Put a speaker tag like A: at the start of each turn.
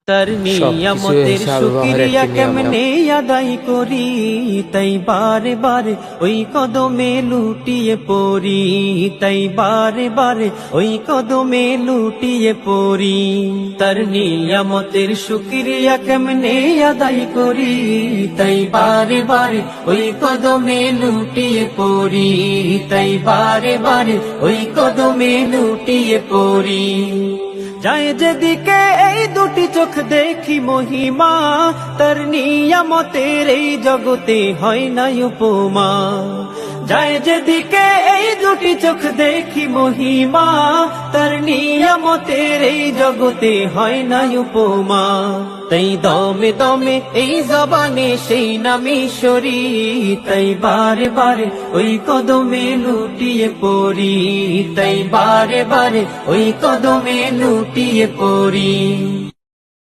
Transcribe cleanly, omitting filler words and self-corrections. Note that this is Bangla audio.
A: তার নিয়ামতের শুকরিয়া কেমনে আদায় করি, তাই বারে বারে ওই কদমে লুটিয়ে পড়ি, তাই বারে বারে ওই কদমে লুটিয়ে পড়ি। তার নিয়ামতের শুকরিয়া কেমনে আদায় করি, তাই বারে বারে ওই কদমে লুটিয়ে পড়ি, তাই বারে বারে ওই কদমে লুটিয়ে পড়ি। যায় যেদিকে এই দুটি চোখ দেখি মহিমা, তার নিয়ামতের এই জগতে হয় না উপমা। যায় যেদিকে এই দুটি চোখ দেখি মহিমা, তার নিয়ামতের এই জগতে হয় না উপমা। তাই দমে দমে এই জবানে সেই নামই সরি, তাই বারে বারে ওই কদমে লুটিয়ে পড়ি, তাই বারে বারে ওই কদমে লুটিয়ে পড়ি।